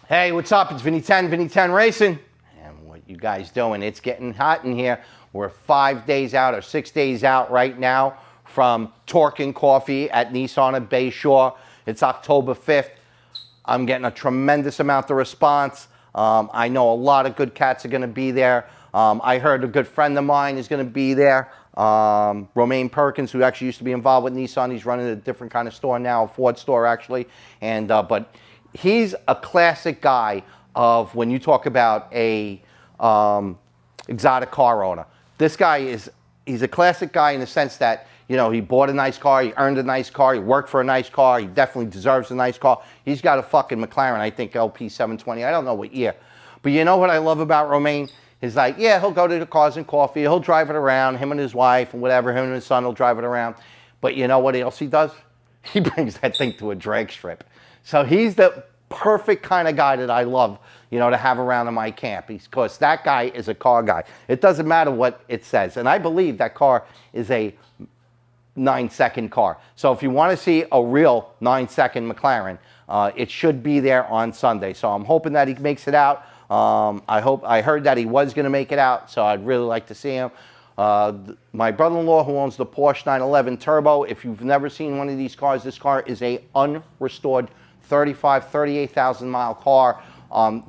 Hey, what's up? It's Vinny Ten Racing. And what you guys doing? It's getting hot in here. We're 5 days out or 6 days out right now from Torque & Coffee at Nissan at Bayshore. It's October 5th. I'm getting a tremendous amount of response. I know a lot of good cats are going to be there. I heard a good friend of mine is going to be there. Romaine Perkins, who actually used to be involved with Nissan. He's running a different kind of store now, a Ford store actually. And but he's a classic guy of when you talk about a exotic car owner. This guy he's a classic guy in the sense that, you know, he bought a nice car, he earned a nice car, he worked for a nice car, he definitely deserves a nice car. He's got a fucking McLaren, I think LP 720, I don't know what year. But you know what I love about Romaine? He's like, yeah, he'll go to the Cars and Coffee, he'll drive it around, him and his wife and whatever, him and his son will drive it around. But you know what else he does? He brings that thing to a drag strip. So he's the perfect kind of guy that I love, you know, to have around in my camp, because that guy is a car guy. It doesn't matter what it says. And I believe that car is a 9-second car. So if you want to see a real 9-second McLaren, it should be there on Sunday. So I'm hoping that he makes it out. I heard that he was going to make it out, so I'd really like to see him. My brother-in-law, who owns the Porsche 911 Turbo, if you've never seen one of these cars, this car is a unrestored 38,000 mile car.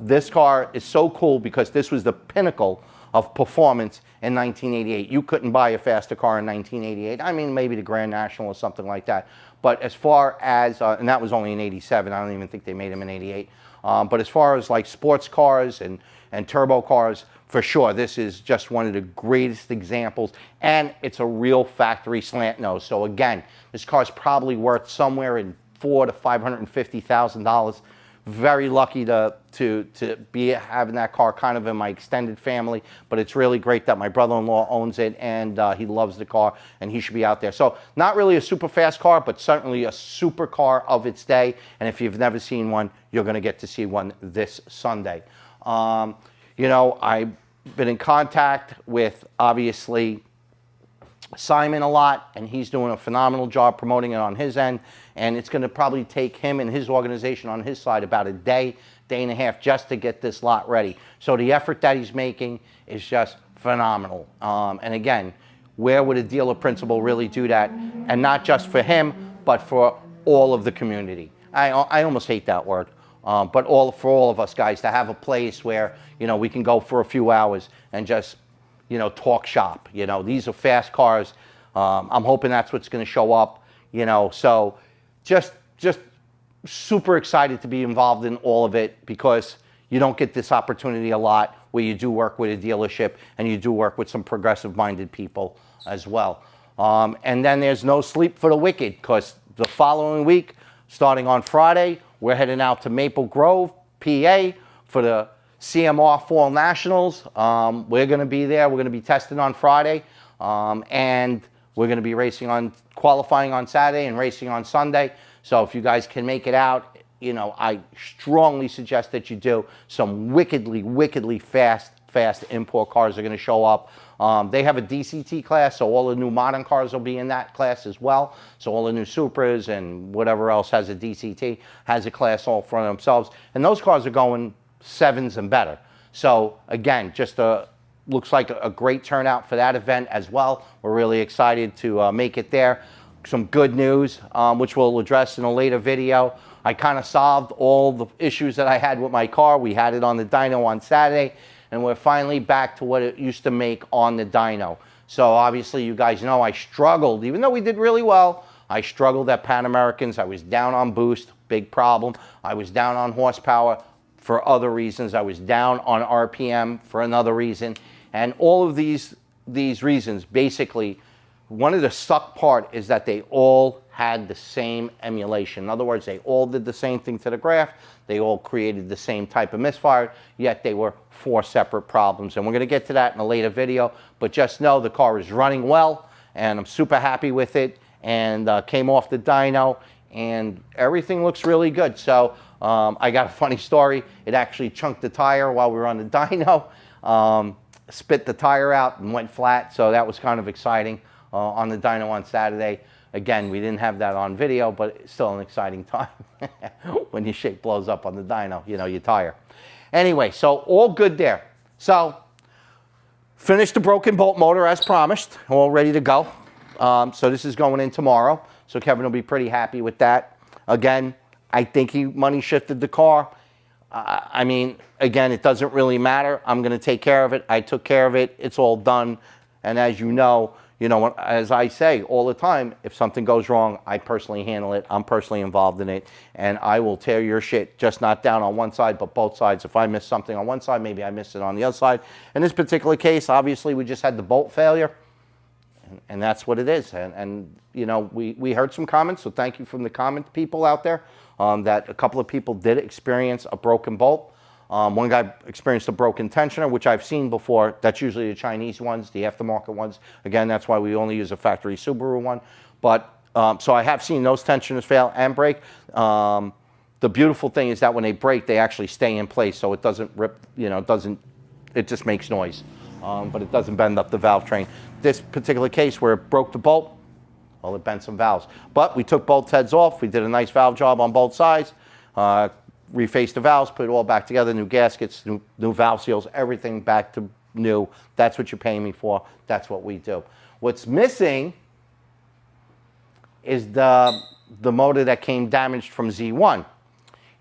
This car is so cool because this was the pinnacle of performance in 1988. You couldn't buy a faster car in 1988. I mean, maybe the Grand National or something like that. But as far as, and that was only in 87, I don't even think they made them in 88. But as far as like sports cars and turbo cars, for sure, this is just one of the greatest examples. And it's a real factory slant nose. So again, this car is probably worth somewhere in $400,000 to $550,000. Very lucky to be having that car kind of in my extended family, but it's really great that my brother-in-law owns it and he loves the car and he should be out there. So not really a super fast car, but certainly a super car of its day. And if you've never seen one, you're going to get to see one this Sunday. You know, I've been in contact with, obviously, Simon a lot, and he's doing a phenomenal job promoting it on his end, and it's going to probably take him and his organization on his side about a day and a half just to get this lot ready. So the effort that he's making is just phenomenal. And again, where would a dealer principal really do that? And not just for him, but for all of the community. I almost hate that word, but for all of us guys to have a place where, you know, we can go for a few hours and just, you know, talk shop. You know, these are fast cars. I'm hoping that's what's going to show up, you know. So just super excited to be involved in all of it, because you don't get this opportunity a lot where you do work with a dealership and you do work with some progressive-minded people as well. And then there's no sleep for the wicked, because the following week, starting on Friday, we're heading out to Maple Grove, PA, for the CMR Fall Nationals. We're going to be there. We're going to be testing on Friday, and we're going to be qualifying on Saturday and racing on Sunday. So if you guys can make it out, you know, I strongly suggest that you do. Some wickedly fast import cars are going to show up. They have a DCT class, so all the new modern cars will be in that class as well. So all the new Supras and whatever else has a DCT has a class all for themselves. And those cars are going 7s and better. So again, just looks like a great turnout for that event as well. We're really excited to make it there. Some good news, which we'll address in a later video. I kind of solved all the issues that I had with my car. We had it on the dyno on Saturday, and we're finally back to what it used to make on the dyno. So obviously you guys know I struggled, even though we did really well, I struggled at Pan Americans. I was down on boost, big problem. I was down on horsepower for other reasons. I was down on RPM for another reason. And all of these reasons, basically, one of the suck part is that they all had the same emulation. In other words, they all did the same thing to the graph. They all created the same type of misfire, yet they were 4 separate problems. And we're going to get to that in a later video. But just know the car is running well, and I'm super happy with it. And came off the dyno, and everything looks really good. So I got a funny story. It actually chunked the tire while we were on the dyno. Spit the tire out and went flat. So that was kind of exciting on the dyno on Saturday. Again, we didn't have that on video, but it's still an exciting time when your shit blows up on the dyno, you know, your tire. Anyway, so all good there. So finished the broken bolt motor as promised, all ready to go. So this is going in tomorrow. So Kevin will be pretty happy with that. Again, I think he money shifted the car. I mean, again, it doesn't really matter. I'm going to take care of it. I took care of it. It's all done. And as you know, as I say all the time, if something goes wrong, I personally handle it. I'm personally involved in it. And I will tear your shit, just not down on one side, but both sides. If I miss something on one side, maybe I missed it on the other side. In this particular case, obviously, we just had the bolt failure. And that's what it is. And you know, we heard some comments, so thank you from the comment people out there, that a couple of people did experience a broken bolt. One guy experienced a broken tensioner, which I've seen before. That's usually the Chinese ones, the aftermarket ones. Again, that's why we only use a factory Subaru one. But so I have seen those tensioners fail and break. The beautiful thing is that when they break, they actually stay in place, so it doesn't rip, you know, it just makes noise. But it doesn't bend up the valve train. This particular case where it broke the bolt, well, it bent some valves. But we took both heads off. We did a nice valve job on both sides. Refaced the valves, put it all back together, new gaskets, new valve seals, everything back to new. That's what you're paying me for. That's what we do. What's missing is the motor that came damaged from Z1.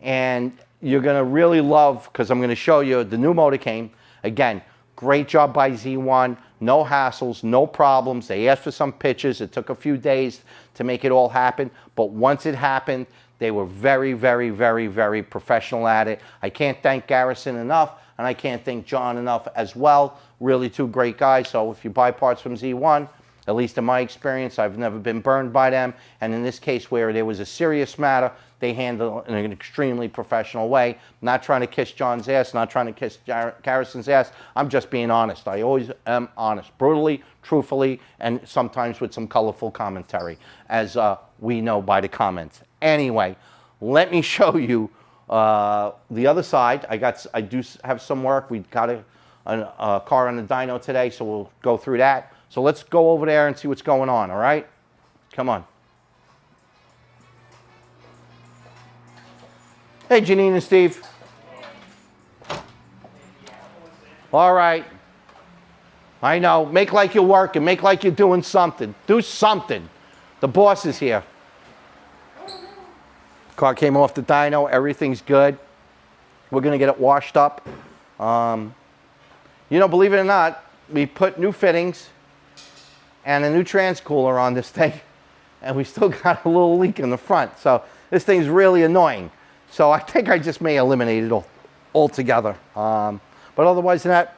And you're going to really love, because I'm going to show you, the new motor came. Again, great job by Z1. No hassles, no problems. They asked for some pictures. It took a few days to make it all happen. But once it happened, they were very, very, very, very professional at it. I can't thank Garrison enough, and I can't thank John enough as well. Really two great guys. So if you buy parts from Z1, at least in my experience, I've never been burned by them. And in this case where there was a serious matter, they handle it in an extremely professional way. Not trying to kiss John's ass, not trying to kiss Garrison's ass. I'm just being honest. I always am honest. Brutally, truthfully, and sometimes with some colorful commentary, as we know by the comments. Anyway, let me show you the other side. I do have some work. We got a car on the dyno today, so we'll go through that. So let's go over there and see what's going on, all right? Come on. Hey, Janine and Steve. All right. I know. Make like you're working. Make like you're doing something. Do something. The boss is here. Car came off the dyno. Everything's good. We're going to get it washed up. You know, believe it or not, we put new fittings and a new transcooler on this thing, and we still got a little leak in the front. So this thing's really annoying. So I think I just may eliminate it altogether. But otherwise than that,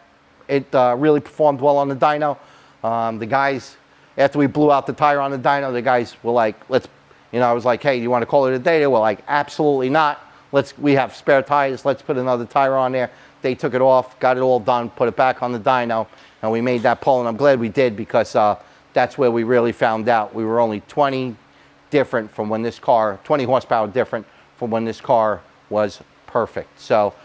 it really performed well on the dyno. The guys, after we blew out the tire on the dyno, the guys were like, I was like, hey, do you want to call it a day? They were like, absolutely not. We have spare tires. Let's put another tire on there. They took it off, got it all done, put it back on the dyno, and we made that pull. And I'm glad we did, because that's where we really found out. We were only 20 different from when this car, 20 horsepower different from when this car was perfect. So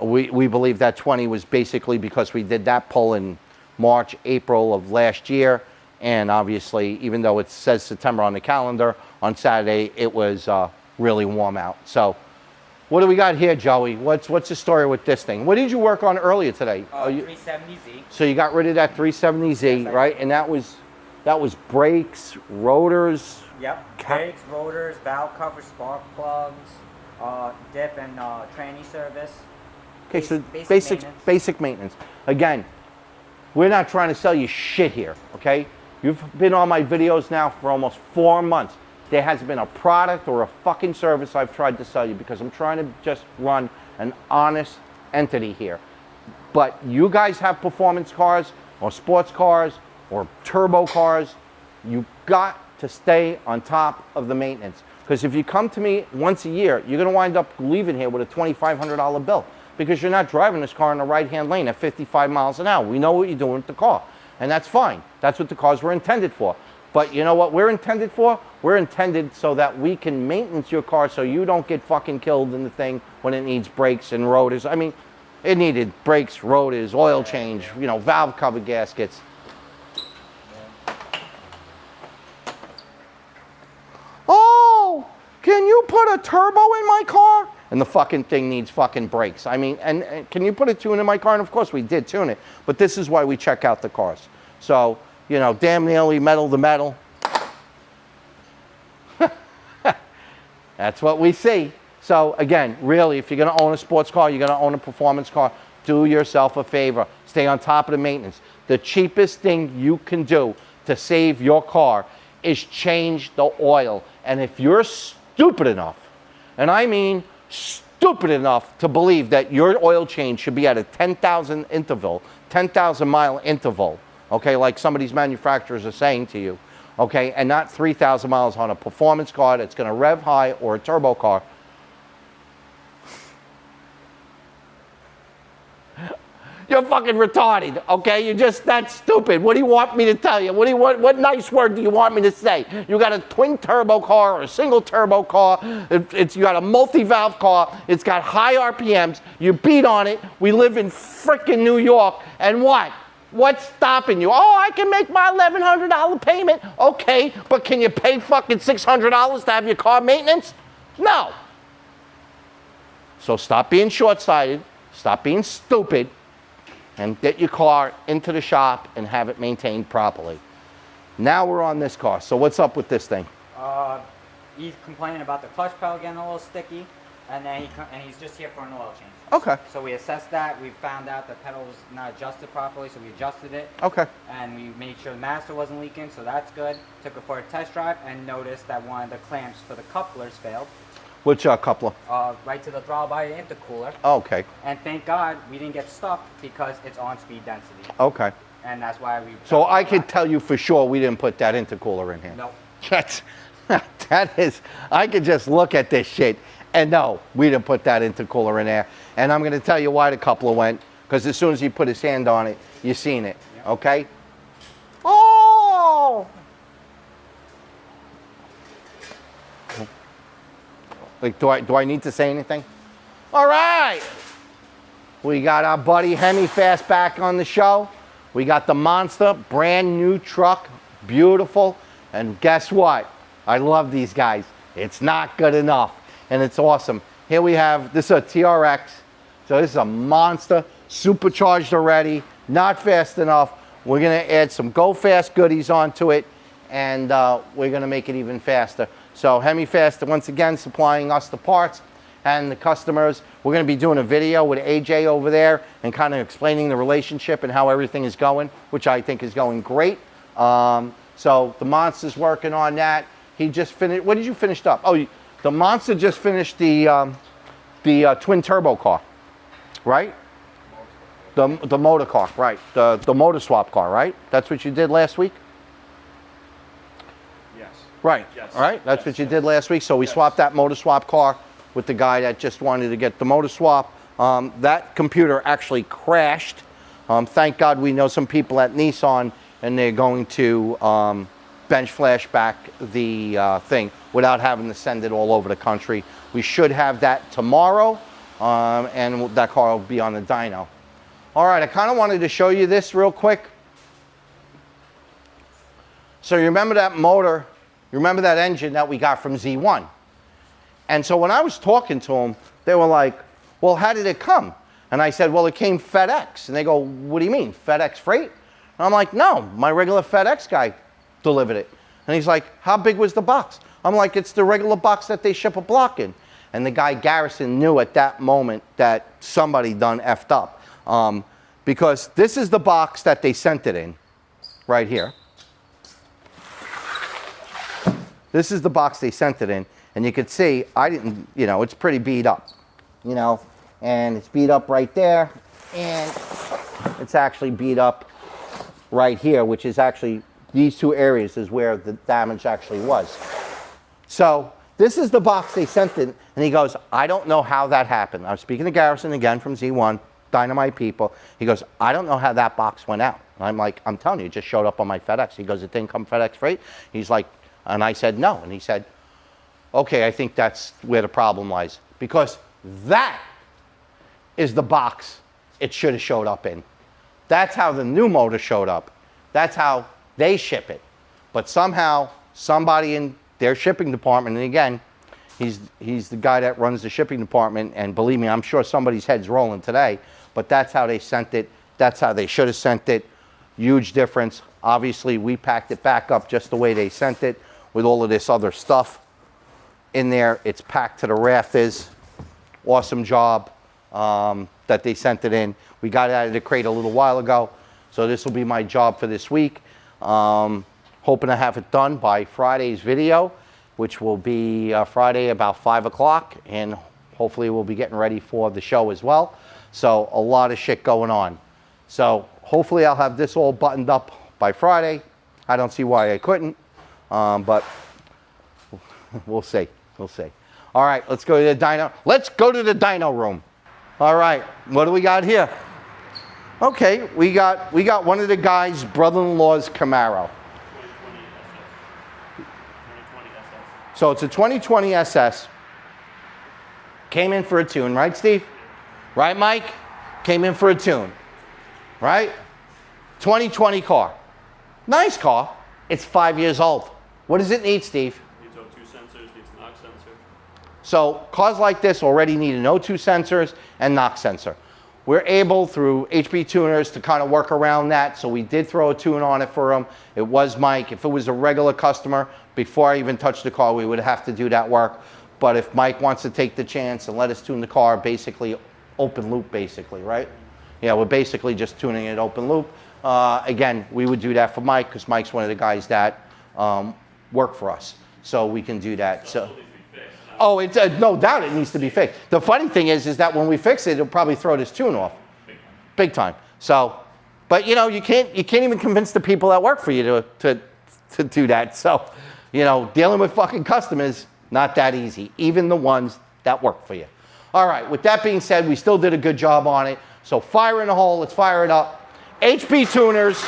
we believe that 20 was basically because we did that pull in March, April of last year. And obviously, even though it says September on the calendar, on Saturday, it was really warm out. So what do we got here, Joey? What's the story with this thing? What did you work on earlier today? 370Z. So you got rid of that 370Z, yes, right? And that was brakes, rotors. Yep. Brakes, rotors, valve covers, spark plugs, diff and tranny service. Okay, so basic maintenance. Again, we're not trying to sell you shit here, okay? You've been on my videos now for almost 4 months. There hasn't been a product or a fucking service I've tried to sell you, because I'm trying to just run an honest entity here. But you guys have performance cars or sports cars or turbo cars. You got to stay on top of the maintenance. Because if you come to me once a year, you're going to wind up leaving here with a $2,500 bill, because you're not driving this car in the right-hand lane at 55 miles an hour. We know what you're doing with the car, and that's fine. That's what the cars were intended for. But you know what we're intended for? We're intended so that we can maintenance your car so you don't get fucking killed in the thing when it needs brakes and rotors. I mean, it needed brakes, rotors, oil change, valve cover gaskets. a turbo in my car? And the fucking thing needs fucking brakes. I mean, and can you put a tune in my car? And of course we did tune it, but this is why we check out the cars. So, you know, damn nearly metal to metal. That's what we see. So again, really, if you're gonna own a sports car, you're gonna own a performance car, do yourself a favor. Stay on top of the maintenance. The cheapest thing you can do to save your car is change the oil. And if you're stupid enough, and I mean stupid enough to believe that your oil change should be at a 10,000 interval, 10,000 mile interval, okay, like some of these manufacturers are saying to you, okay, and not 3,000 miles on a performance car that's gonna rev high or a turbo car. You're fucking retarded, okay? You're just that stupid. What do you want me to tell you? What nice word do you want me to say? You got a twin turbo car or a single turbo car. You got a multi-valve car. It's got high RPMs. You beat on it. We live in frickin' New York. And what? What's stopping you? Oh, I can make my $1,100 payment. Okay, but can you pay fucking $600 to have your car maintenance? No. So stop being short-sighted. Stop being stupid. And get your car into the shop and have it maintained properly. Now we're on this car. So what's up with this thing? He's complaining about the clutch pedal getting a little sticky, and then he's just here for an oil change. Okay. So we assessed that. We found out the pedal was not adjusted properly, so we adjusted it. Okay. And we made sure the master wasn't leaking, so that's good. Took it for a test drive and noticed that one of the clamps for the couplers failed. Which coupler? Right to the throttle body intercooler. Okay. And thank God we didn't get stuck because it's on speed density. Okay. And that's why we... So I could tell you for sure we didn't put that intercooler in here. No. That is, I could just look at this shit and no, we didn't put that intercooler in there. And I'm going to tell you why the coupler went, because as soon as he put his hand on it, you seen it, yep. Okay? Oh! Like, do I need to say anything? All right. We got our buddy Hemi Fast back on the show. We got the Monster, brand new truck, beautiful. And guess what? I love these guys. It's not good enough, and it's awesome. Here we have, this is a TRX. So this is a Monster, supercharged already, not fast enough. We're gonna add some Go Fast goodies onto it, and we're gonna make it even faster. So Hemi Fast, once again, supplying us the parts and the customers. We're going to be doing a video with AJ over there and kind of explaining the relationship and how everything is going, which I think is going great. So the Monster's working on that. He just finished, what did you finish up? Oh, the Monster just finished the twin turbo car, right? The motor car, right? The motor swap car, right? That's what you did last week? Right, yes. All right, that's what you did last week. So we swapped that motor swap car with the guy that just wanted to get the motor swap. That computer actually crashed. Thank God we know some people at Nissan, and they're going to bench flash back the thing without having to send it all over the country. We should have that tomorrow, and that car will be on the dyno. All right, I kind of wanted to show you this real quick. So you remember that motor? You remember that engine that we got from Z1? And so when I was talking to them, they were like, well, how did it come? And I said, well, it came FedEx. And they go, what do you mean, FedEx freight? And I'm like, no, my regular FedEx guy delivered it. And he's like, how big was the box? I'm like, it's the regular box that they ship a block in. And the guy Garrison knew at that moment that somebody done effed up. Because this is the box that they sent it in, right here. This is the box they sent it in, and you could see, I didn't, you know, it's pretty beat up, you know, and it's beat up right there, and it's actually beat up right here, which is actually, these two areas is where the damage actually was. So this is the box they sent in, and he goes, I don't know how that happened. I was speaking to Garrison again from Z1, Dynamite people. He goes, I don't know how that box went out. And I'm like, I'm telling you, it just showed up on my FedEx. He goes, it didn't come FedEx freight? He's like, and I said no. And he said, okay, I think that's where the problem lies. Because that is the box it should have showed up in. That's how the new motor showed up. That's how they ship it. But somehow, somebody in their shipping department, and again, He's the guy that runs the shipping department, and believe me, I'm sure somebody's head's rolling today, but that's how they sent it. That's how they should have sent it. Huge difference. Obviously, we packed it back up just the way they sent it with all of this other stuff in there. It's packed to the rafters. Awesome job that they sent it in. We got it out of the crate a little while ago, so this will be my job for this week. Hoping to have it done by Friday's video, which will be Friday about 5 o'clock, and hopefully we'll be getting ready for the show as well. So a lot of shit going on. So hopefully I'll have this all buttoned up by Friday. I don't see why I couldn't, but we'll see. We'll see. All right, let's go to the dyno. Let's go to the dyno room. All right, what do we got here? Okay, we got one of the guys' brother-in-law's Camaro. So it's a 2020 SS. Came in for a tune, right, Steve? Right, Mike? Came in for a tune, right? 2020 car. Nice car. It's 5 years old. What does it need, Steve? Needs O2 sensors, needs a knock sensor. So cars like this already need an O2 sensors and knock sensor. We're able, through HB Tuners, to kind of work around that. So we did throw a tune on it for him. It was Mike. If it was a regular customer, before I even touched the car, we would have to do that work. But if Mike wants to take the chance and let us tune the car, basically open loop, basically, right? Yeah, we're basically just tuning it open loop. Again, we would do that for Mike, because Mike's one of the guys that work for us. So we can do that. So. Oh, it's no doubt it needs to be fixed. The funny thing is that when we fix it, it'll probably throw this tune off, big time. So, but you know, you can't even convince the people that work for you to do that. So, you know, dealing with fucking customers, not that easy, even the ones that work for you. All right, with that being said, we still did a good job on it. So fire in the hole, let's fire it up. HB Tuners.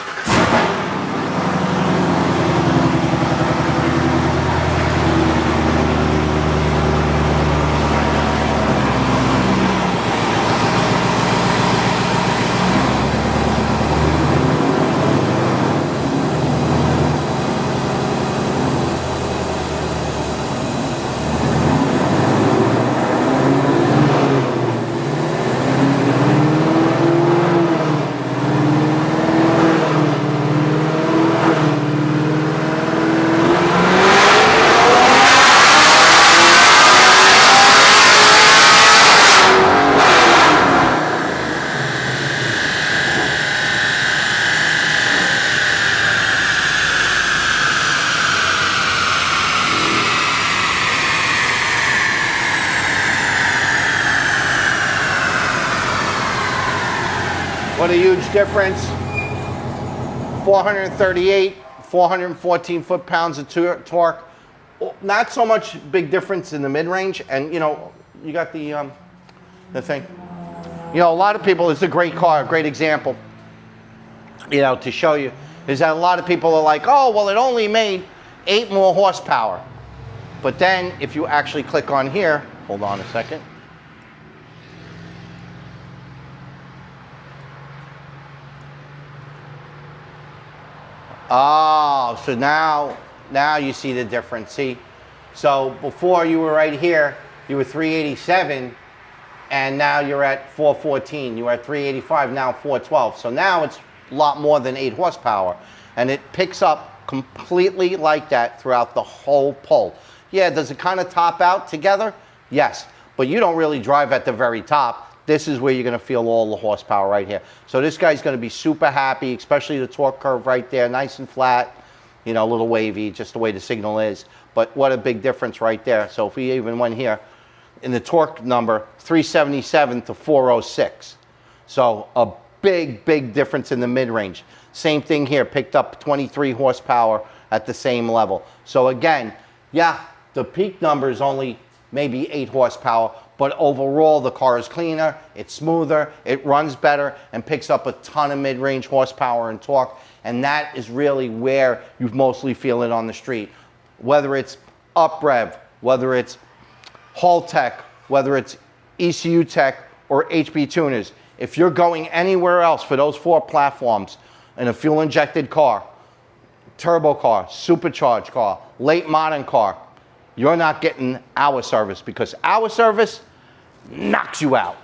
What a huge difference. 438, 414 foot-pounds of torque. Not so much big difference in the mid-range. And, you know, you got the thing. You know, a lot of people, it's a great car, a great example, you know, to show you, is that a lot of people are like, oh, well, it only made 8 more horsepower. But then, if you actually click on here, hold on a second. Oh, so now you see the difference. See, so before you were right here, you were 387, and now you're at 414. You were at 385, now 412. So now it's a lot more than 8 horsepower, and it picks up completely like that throughout the whole pull. Yeah, does it kind of top out together? Yes, but you don't really drive at the very top. This is where you're going to feel all the horsepower right here. So this guy's going to be super happy, especially the torque curve right there, nice and flat, you know, a little wavy, just the way the signal is. But what a big difference right there. So if we even went here, in the torque number, 377 to 406. So a big, big difference in the mid-range. Same thing here, picked up 23 horsepower at the same level. So again, yeah, the peak number is only maybe 8 horsepower, but overall the car is cleaner, it's smoother, it runs better, and picks up a ton of mid-range horsepower and torque. And that is really where you mostly feel it on the street. Whether it's up rev, whether it's Hall Tech, whether it's ECU Tech or HB Tuners. If you're going anywhere else for those 4 platforms in a fuel-injected car, turbo car, supercharged car, late modern car, you're not getting our service, because our service knocks you out.